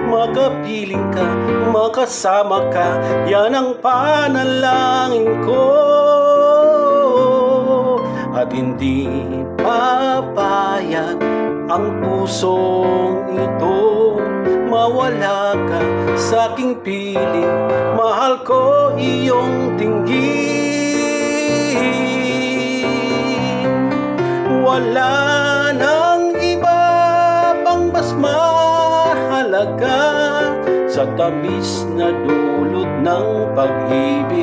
makapiling ka, makasama ka, yan ang panalangin ko. At hindi papayag ang pusong ito, mawala ka sa aking piling, mahal ko iyong tinggin. Wala nang iba pang mas mahalaga sa tamis na dulot ng pag-ibig.